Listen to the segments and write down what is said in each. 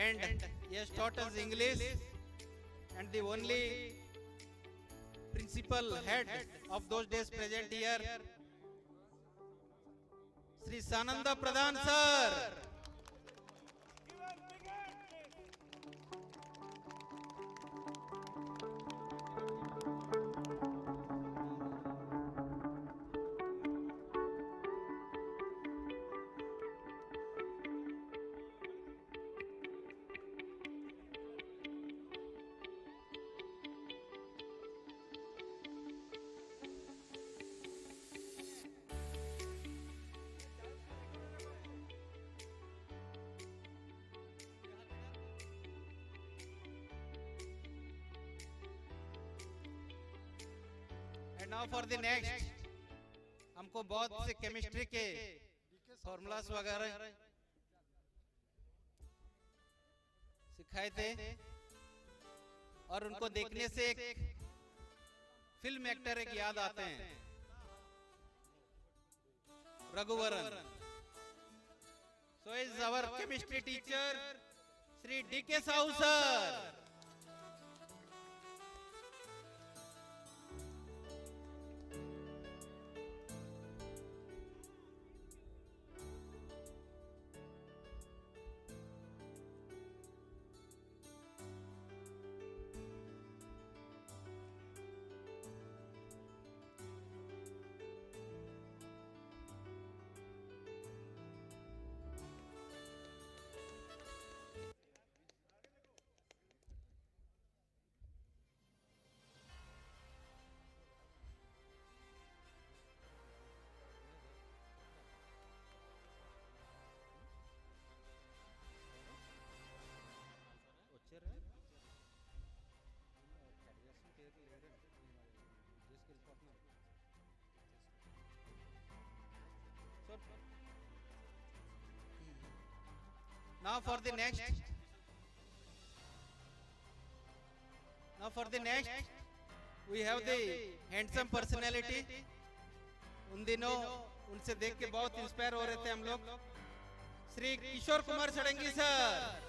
and he has taught us English, and the only principal head of those days present here, Sri Sananda Pradhan sir. And now for the next, हमको बहुत से chemistry के formulas वगैरह सिखाए थे और उनको देखने से एक फिल्म एक्टर एक याद आते हैं, Raghuvaran. So is our chemistry teacher Sri D.K. Sahu sir. Now for the next, we have the handsome personality. उन दिनों उनसे देख के बहुत इंस्पायर हो रहे थे हम लोग. Shri Kishore Kumar Shadangi sir.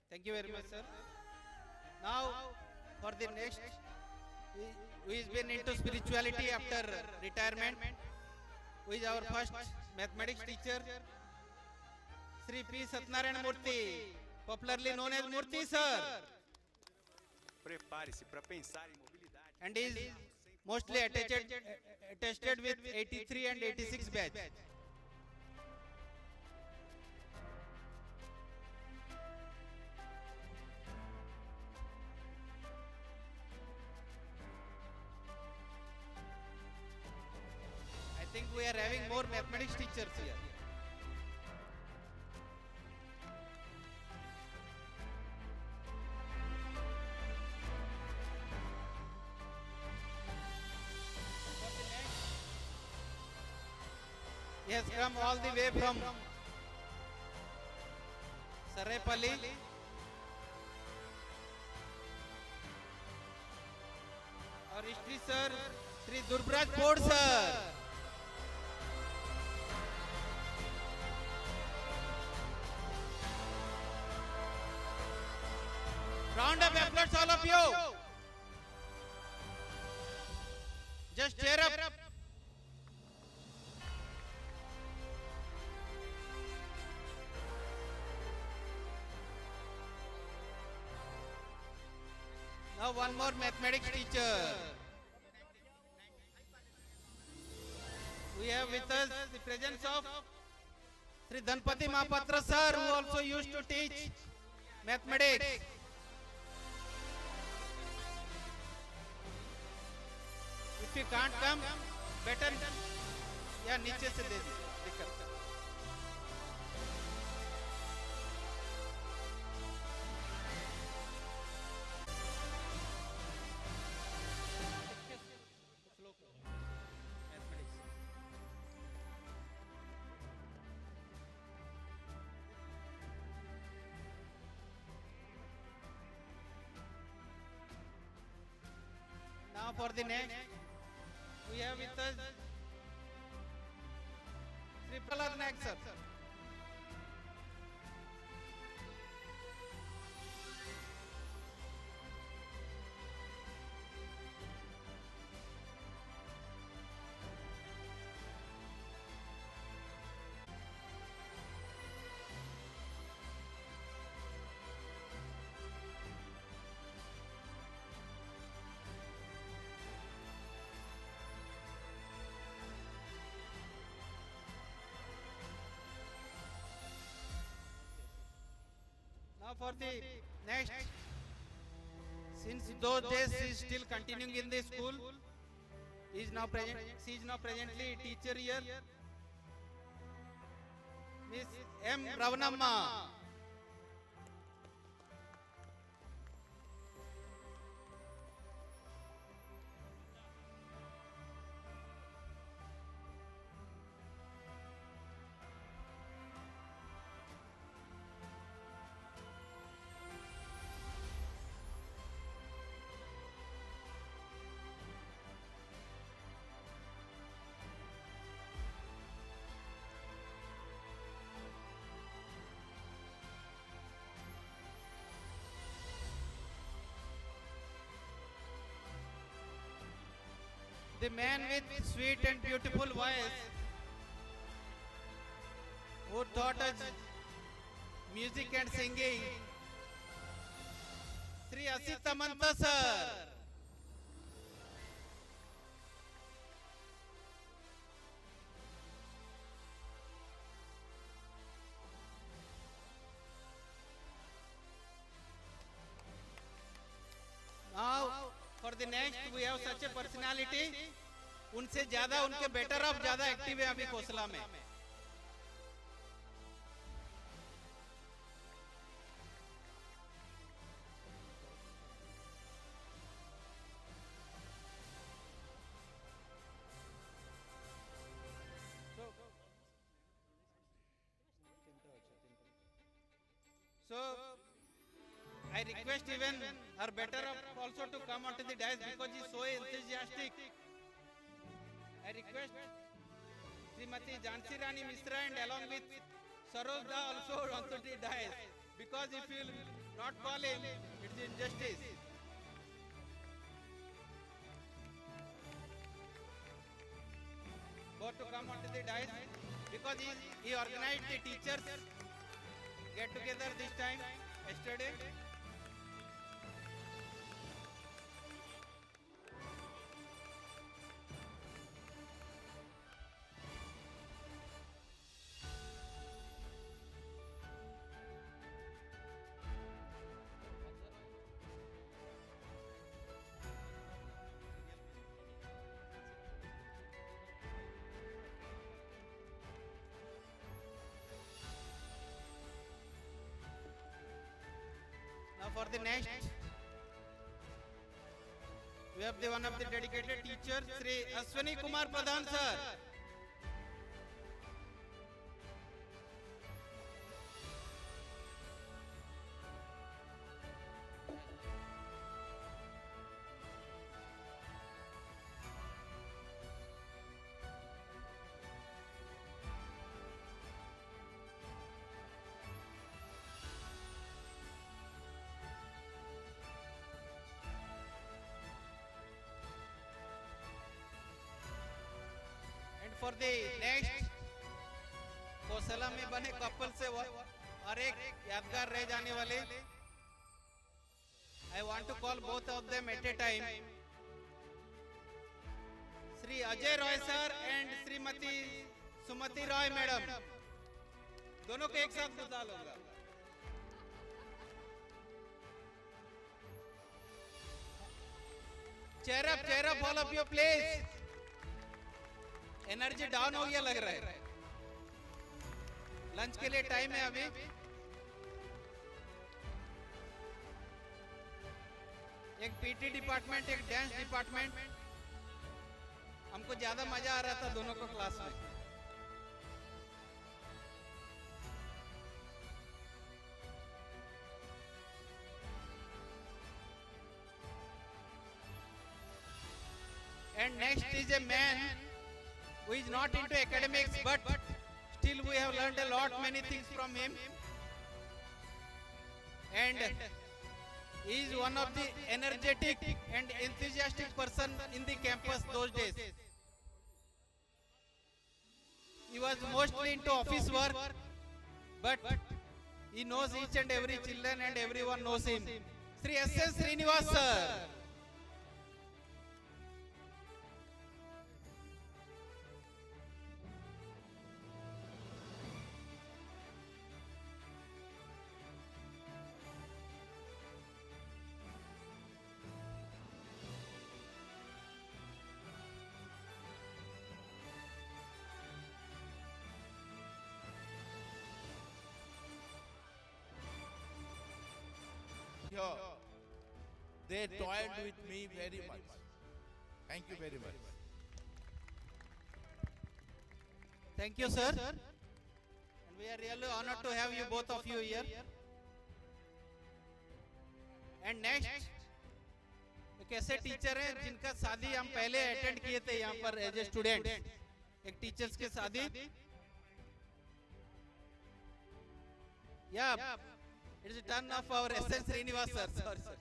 Thank you very much, sir. Now, for the next, who has been into spirituality after retirement, who is our first mathematics teacher, Sri P. Satyanarayana Murthy, popularly known as Murthy, sir. Prepare-se para pensar em mobilidade. And is mostly attested with 83 and 86 batch. I think we are having more mathematics teachers here. He has come all the way from Sarepalli. Our history sir, Sri Durbraj Ford sir. Round of applause all of you. Just cheer up. Now one more mathematics teacher. We have with us the presence of Sri Dhanpati Mahapatra sir, who also used to teach mathematics. If you can't come, better या नीचे से दे दीजिए. for the next, we have with us Sri Prahlad Naik sir. Now for the next, since those days she is still continuing in the school, she is now presently teacher here, Miss M. Ravanamma. The man with sweet and beautiful voice who taught us music and singing, Sri Asit Tamanta sir. Now for the next we have such a personality, उनसे ज्यादा उनके better of ज्यादा active है अभी खोसला में. So I request even her better off also to come onto the dais because he is so enthusiastic. I request Srimati Jhansi Rani Misra and along with Saroj Da also onto the dais, because if you will not call him, it's injustice. Both to come onto the dais because he organized the teachers get together this time yesterday. Now for the next, we have the one of the dedicated teachers, Sri Aswani Kumar Pradhan sir. For the next, कोसला में बने couple से और एक यादगार रह जाने वाले, I want to call both of them at a time. Sri Ajay Roy sir and Srimati Sumati Roy madam, दोनों को एक साथ बुला लूंगा. Cheer up all of you please. Energy down हो गया लग रहा है. लंच के लिए टाइम है अभी. एक पीटी डिपार्टमेंट, एक डांस डिपार्टमेंट. हमको ज्यादा मजा आ रहा था दोनों को क्लास में. And next is a man who is not into academics, but still we have learned a lot many things from him. And he is one of the energetic and enthusiastic person in the campus those days. He was mostly into office work, but he knows each and every children and everyone knows him. Sri S.S. Srinivas sir. Here, they toiled with me very much. Thank you very much. Thank you, sir. And we are really honored to have you both of you here. And next, एक ऐसे teacher हैं जिनका शादी हम पहले attend किए थे यहाँ पर एज ए स्टूडेंट, एक टीचर्स के शादी. Yeah, it is a turn of our S.S. Srinivas sir. Sorry, sir.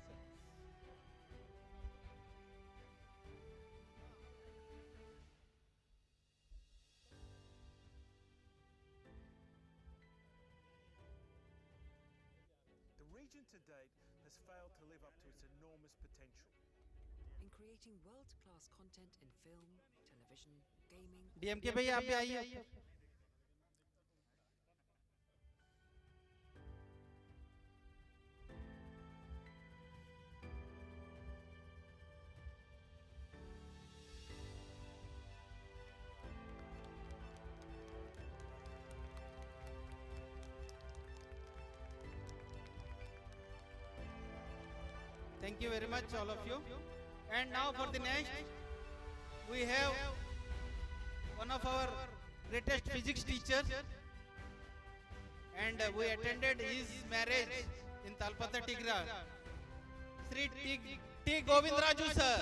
The region to date has failed to live up to its enormous potential. In creating world-class content in film, television, gaming, DMK भैया आप भी आइए. Thank you very much, all of you. And now for the next, we have one of our greatest physics teachers, and we attended his marriage in Talpata Tigra. Sri T. Govindraju sir.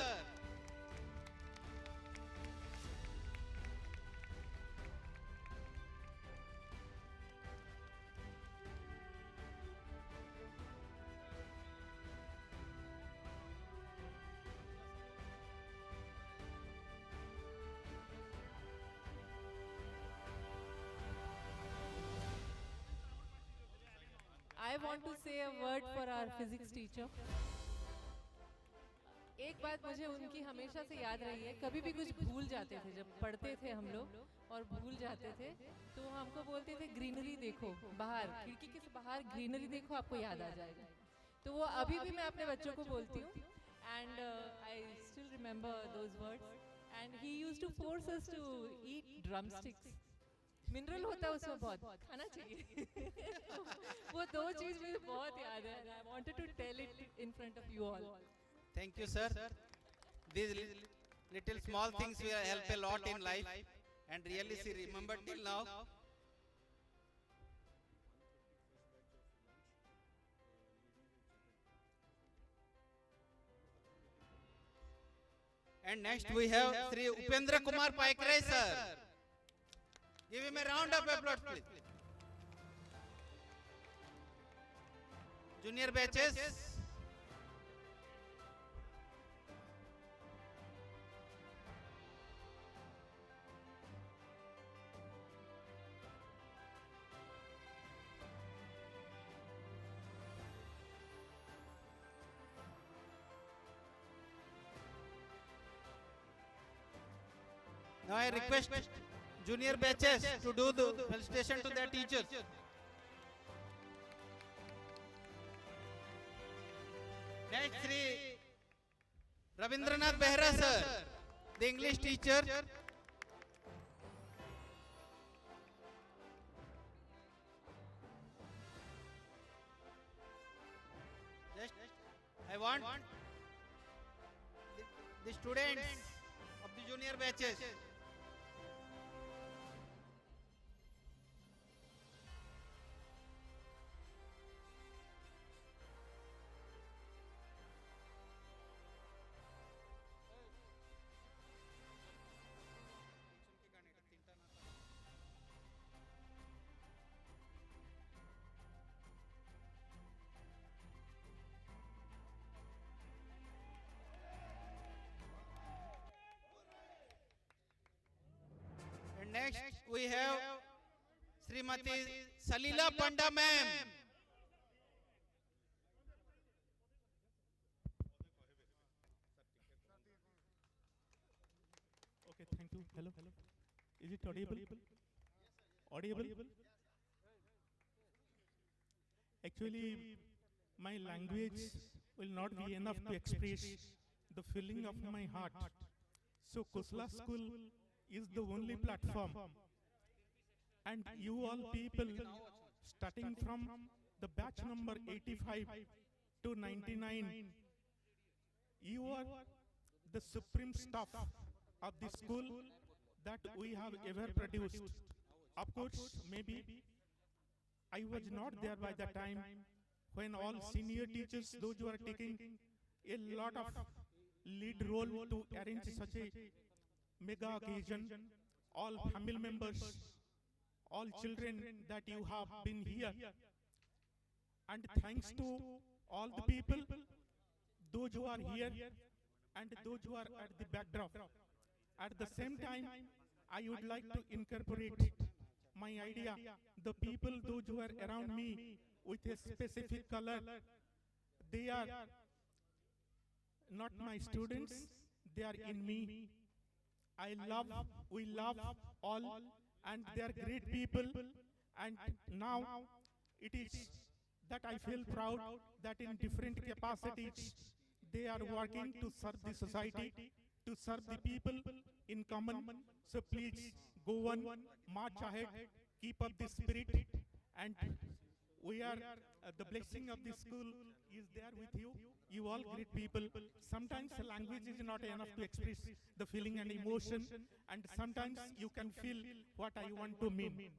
I want to say a word for our physics teacher. एक बात मुझे उनकी हमेशा से याद रही है, कभी भी कुछ भूल जाते थे जब पढ़ते थे हम लोग और भूल जाते थे तो हमको बोलते थे ग्रीनरी देखो बाहर, खिड़की के बाहर ग्रीनरी देखो आपको याद आ जाएगा. तो वो अभी भी मैं अपने बच्चों को बोलती हूँ and I still remember those words and he used to force us to eat drumsticks. Mineral होता है उसमें बहुत खाना चाहिए. वो दो चीज मुझे बहुत याद है. I wanted to tell it in front of you all. Thank you, sir. These little small things will help a lot in life, and really she remembered till now. And next we have Sri Upendra Kumar Paikare sir. Give him a round of applause, please. Junior batches. Now I request junior batches to do the felicitation to their teachers. Next, Sri Ravindranath Behra sir, the English teacher. Just, I want the students of the junior batches. next we have Srimati Salila Panda ma'am. Okay, thank you. Hello. Is it audible? Audible? Actually, my language will not be enough to express the feeling of my heart. So Kusla School is the only platform. And you all people, starting from the batch number 85 to 99, you are the supreme staff of the school that we have ever produced. Of course, maybe I was not there by the time when all senior teachers, those who are taking a lot of lead role to arrange such a mega occasion, all family members, all children that you have been here. And thanks to all the people, those who are here and those who are at the backdrop. At the same time, I would like to incorporate my idea, the people, those who are around me with a specific color, they are not my students, they are in me. We love all, and they are great people. And now it is that I feel proud that in different capacities, they are working to serve the society, to serve the people in common. So please go on, march ahead, keep up the spirit, and we are, the blessing of the school is there with you. You all great people. Sometimes language is not enough to express the feeling and emotion, and sometimes you can feel what I want to mean.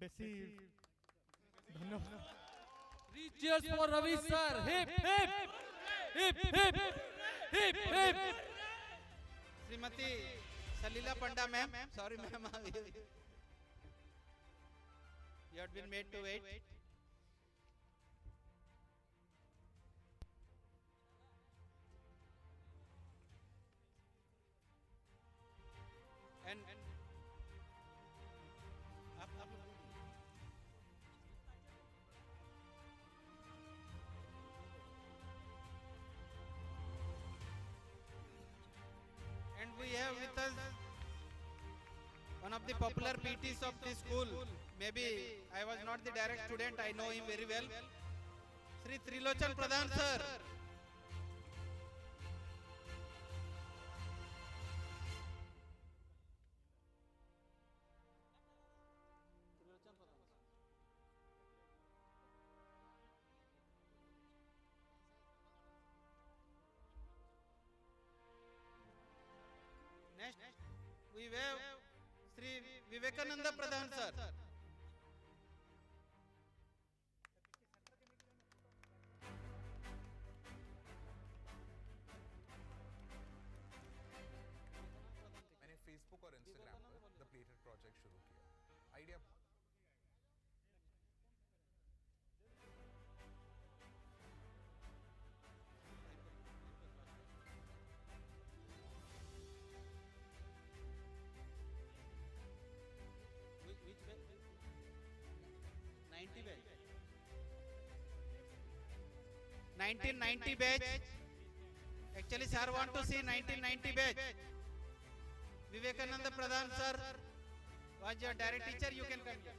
Basi, dhanyawad. Cheers for Ravi sir. Hip hip hip hip hip hip. Srimati Salila Panda ma'am. Sorry ma'am. You had been made to wait. And we have with us one of the popular PTs of this school. Maybe I was not the direct student, I know him very well. Sri Trilochan Pradhan sir. Next, we have Sri Vivekananda Pradhan sir. मैंने Facebook और Instagram पर the plated project शुरू किया idea Which batch? 90 batch. 1990 batch. Actually, sir want to see 1990 batch. Vivekananda Pradhan sir was your direct teacher. You can come here.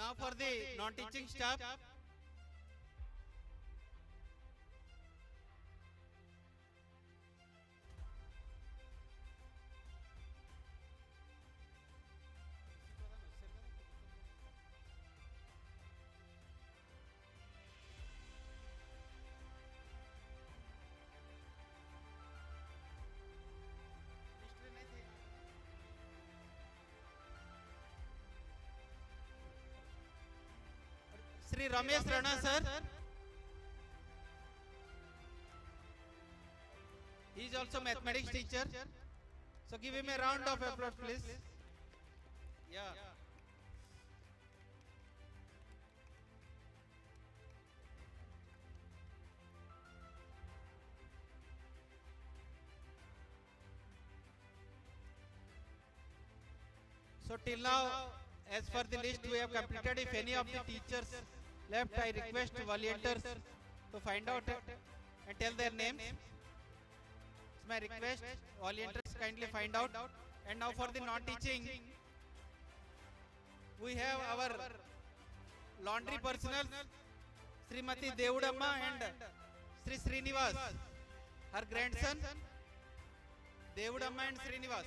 Now for the non-teaching staff. Sri Ramesh Rana sir. He is also mathematics teacher. So give him a round of applause, please. Yeah. So till now, as per the list we have completed, if any of the teachers left, I request volunteers to find out and tell their names. It's my request, volunteers kindly find out. And now for the non-teaching, we have our laundry personnel, Srimati Devudamma and Sri Srinivas, her grandson, Devudamma and Srinivas.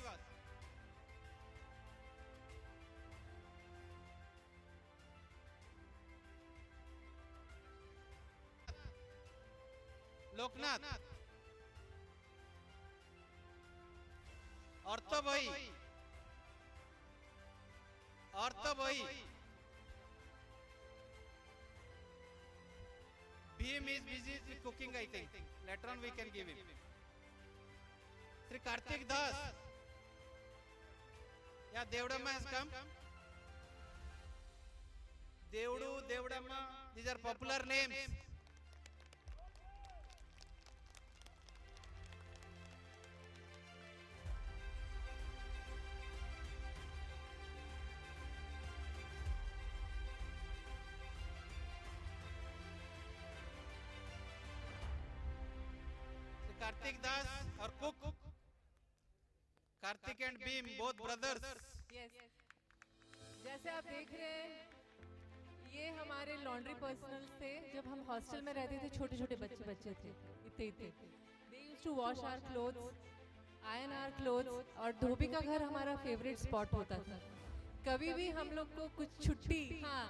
Loknath और तो भाई Bhim is busy with cooking, I think. Later on we can give him. Sri Karthik Das. Yeah, Devudamma has come. Devudu, Devudamma, these are popular names. Karthik Das और cook, Karthik and Bhim, both brothers. Yes. जैसे आप देख रहे हैं, ये हमारे laundry personal थे. जब हम हॉस्टल में रहते थे, छोटे छोटे बच्चे थे, इतने. They used to wash our clothes, iron our clothes, और धोबी का घर हमारा फेवरेट स्पॉट होता था. कभी भी हम लोग को कुछ छुट्टी, हाँ,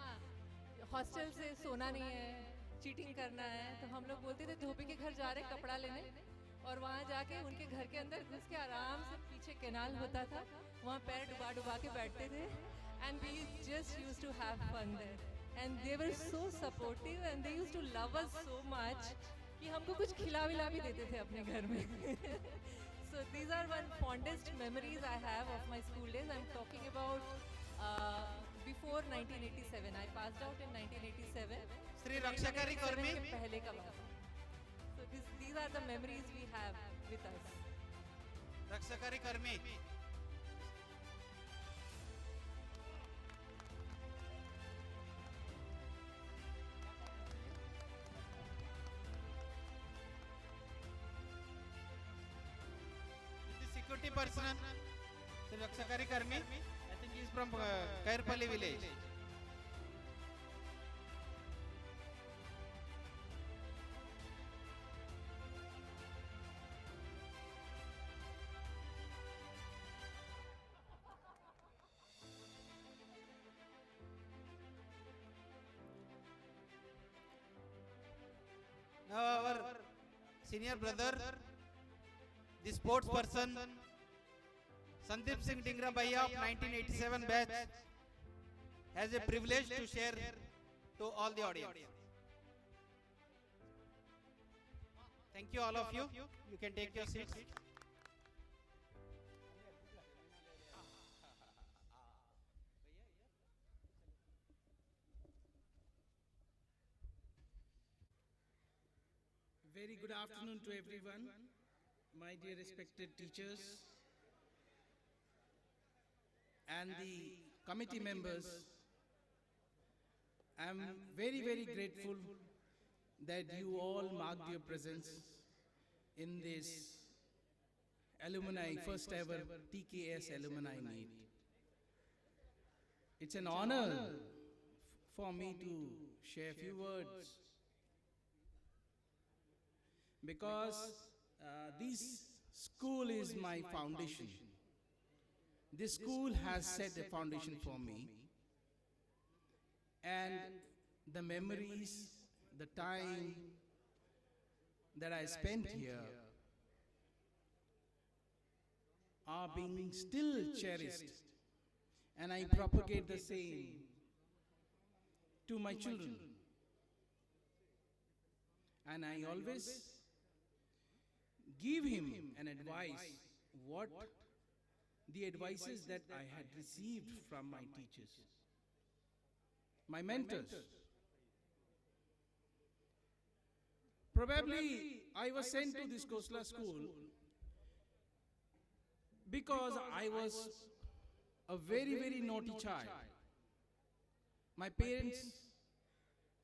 हॉस्टल से सोना नहीं है, चीटिंग करना है, तो हम लोग बोलते थे धोबी के घर जा रहे कपड़ा लेने, और वहाँ जाके उनके घर के अंदर घुस के आराम से, पीछे कैनाल होता था, वहाँ पैर डुबा के बैठते थे. And we just used to have fun there. And they were so supportive and they used to love us so much कि हमको कुछ खिला विला भी देते थे अपने घर में. So these are one fondest memories I have of my school days. I'm talking about before 1987. I passed out in 1987. Sri Rakshakari Karmi. पहले का बात. So these are the memories we have with us. Rakshakari Karmi. The security personnel, Sri Rakshakari Karmi. I think he is from Kairpalli village. Now our senior brother, the sports person, Sandeep Singh Dingra Bhaiya of 1987 batch, has a privilege to share to all the audience. Thank you all of you. You can take your seats. Very good afternoon to everyone, my dear respected teachers and the committee members. I'm very, very grateful that you all marked your presence in this alumni, first ever TKS alumni meet. It's an honor for me to share a few words, because this school is my foundation. This school has set a foundation for me, and the memories, the time that I spent here are being still cherished, and I propagate the same to my children. and I always give him an advice, what the advices that I had received from my teachers, my mentors. Probably I was sent to this Khosla school because I was a very, very naughty child. My parents,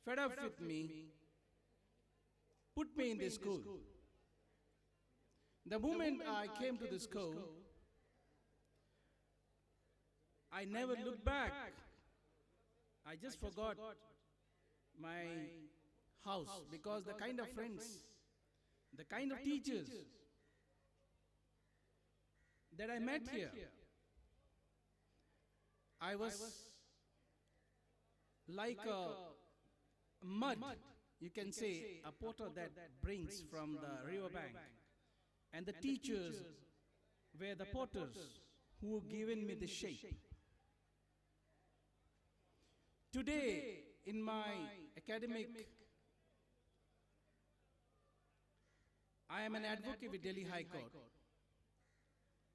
fed up with me, put me in this school. The moment I came to this school, I never looked back. I just forgot my house, because the kind of friends, the kind of teachers that I met here, I was like a mud, you can say, a porter that brings from the river bank. And the teachers were the potters who given me the shape. Today, in my academic, I am an advocate with Delhi High Court,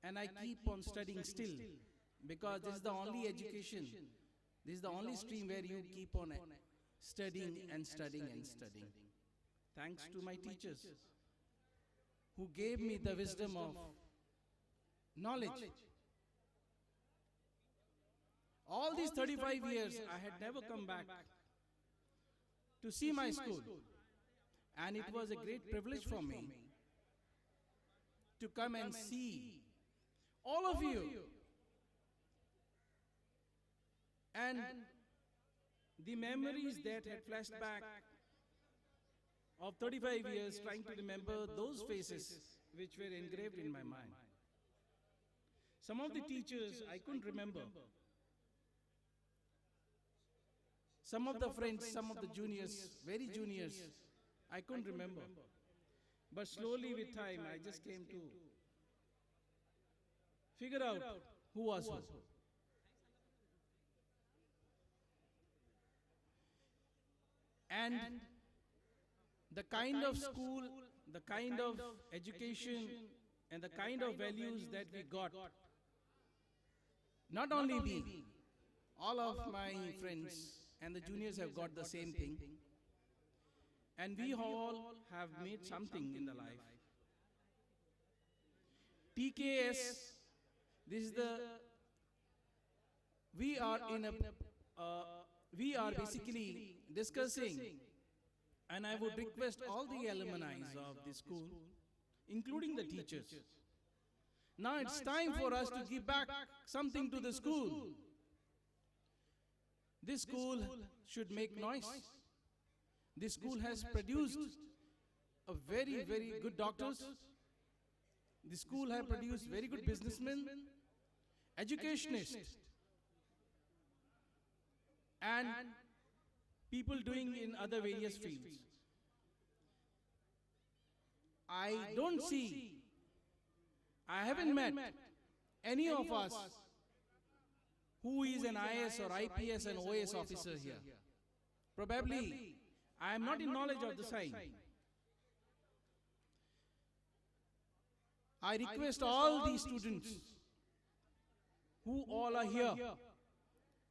and I keep on studying still, because this is the only education, this is the only stream where you keep on studying and studying and studying. Thanks to my teachers who gave me the wisdom of knowledge. All these 35 years, I had never come back to see my school, and it was a great privilege for me to come and see all of you. And the memories that had flashed back of 35 years, trying to remember those faces which were engraved in my mind. Some of the teachers I couldn't remember. Some of the friends, some of the juniors, very juniors, I couldn't remember. But slowly with time, I just came to figure out who was who. And the kind of school, the kind of education, and the kind of values that we got, not only me, all of my friends and the juniors have got the same thing. And we all have made something in the life. TKS, this is the, we are basically discussing, and I would request all the alumni of the school, including the teachers. Now it's time for us to give back something to the school. This school should make noise. This school has produced a very, very good doctors. The school has produced very good businessmen, educationists, and people doing in other various fields. I don't see, I haven't met any of us who is an IAS or IPS and OAS officer here. Probably, I am not in knowledge of the same. I request all these students who all are here,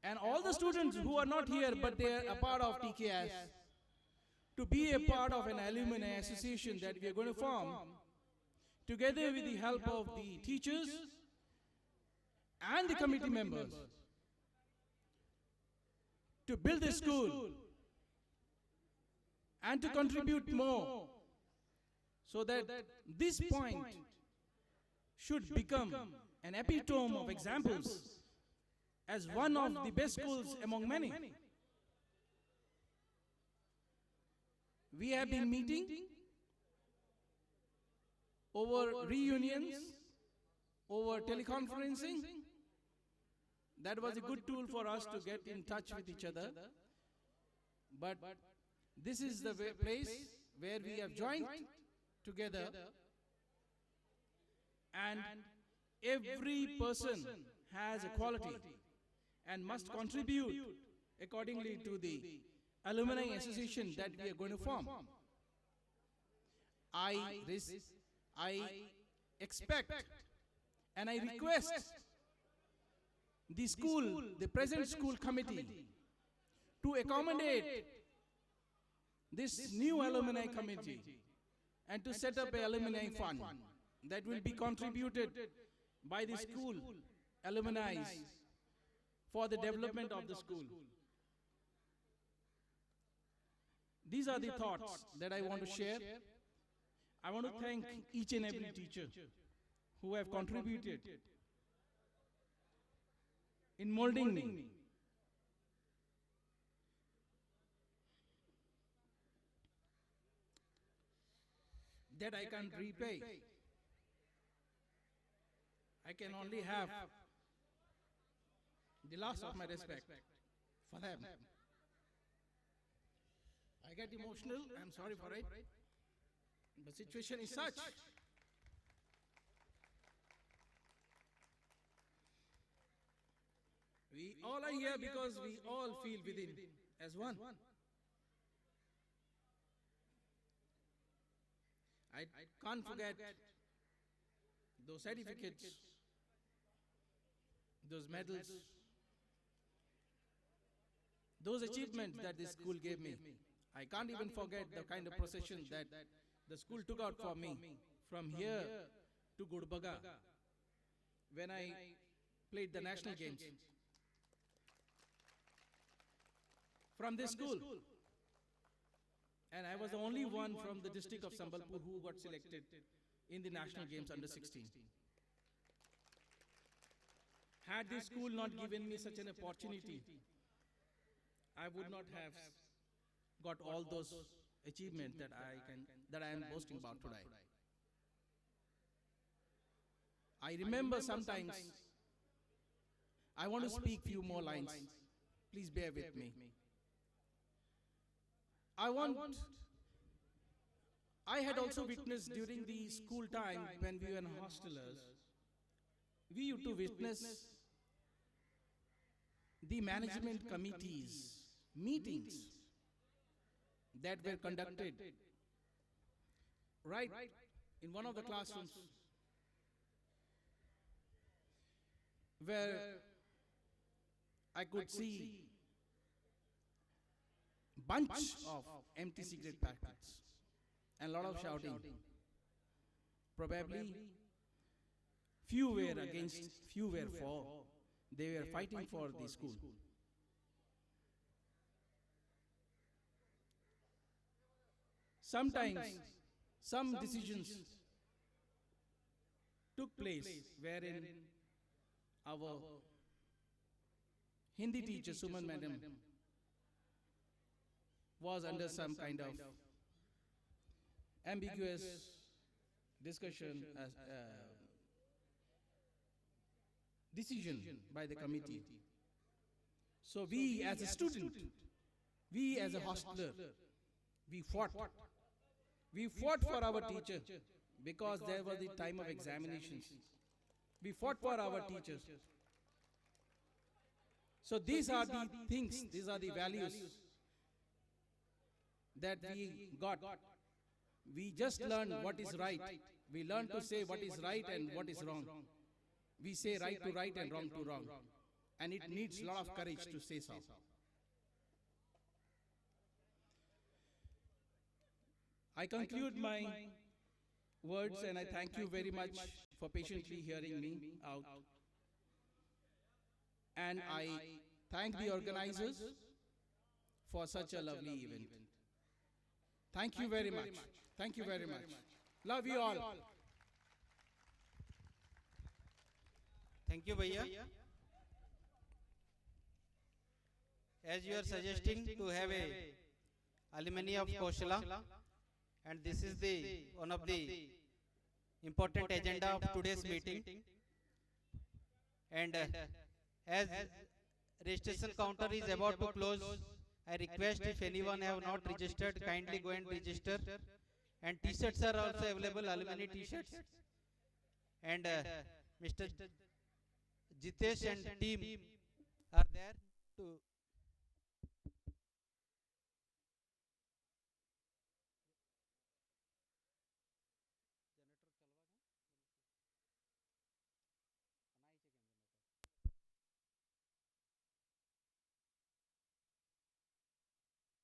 and all the students who are not here but they are a part of TKS, to be a part of an alumni association that we are going to form, together with the help of the teachers and the committee members, to build a school and to contribute more, so that this point should become an epitome of examples as one of the best schools among many. We have been meeting over reunions, over teleconferencing. That was a good tool for us to get in touch with each other. But this is the place where we have joined together, and every person has a quality and must contribute accordingly to the alumni association that we are going to form. I expect and I request the school, the present school committee, to accommodate this new alumni committee and to set up an alumni fund that will be contributed by the school alumni for the development of the school. These are the thoughts that I want to share. I want to thank each and every teacher who have contributed in molding me. That I can't repay. I can only have the loss of my respect for them. I get emotional, I'm sorry for it. The situation is such. We all are here because we all feel within as one. I can't forget those certificates, those medals, those achievements that this school gave me. I can't even forget the kind of procession that the school took out for me from here to Gurbaga when I played the national games. From this school. And I was the only one from the district of Sambalpur who got selected in the national games under 16. Had this school not given me such an opportunity, I would not have got all those achievements that I am boasting about today. I remember sometimes I want to speak few more lines. Please bear with me. I had also witnessed during the school time when we were in hostelers, we used to witness the management committees meetings that were conducted right in one of the classrooms where I could see bunch of empty cigarette packets and a lot of shouting. Probably few were against, few were for. They were fighting for the school. Sometimes some decisions took place wherein our Hindi teacher, Suman Madam, was under some kind of ambiguous discussion, decision by the committee. So we as a student, we as a hostler, we fought. We fought for our teacher because there was the time of examinations. We fought for our teachers. So these are the things, these are the values that we got. We just learned what is right. We learned to say what is right and what is wrong. We say right to right and wrong to wrong. And it needs a lot of courage to say so. I conclude my words and I thank you very much for patiently hearing me out. And I thank the organizers for such a lovely event. Thank you very much. Thank you very much. Love you all. Thank you, Bhaiya. As you are suggesting to have a alumni of Kaushala, and this is the one of the important agenda of today's meeting. And as registration counter is about to close, I request if anyone have not registered, kindly go and register. And t-shirts are also available, alumni t-shirts. And Mr. Jitesh and team are there to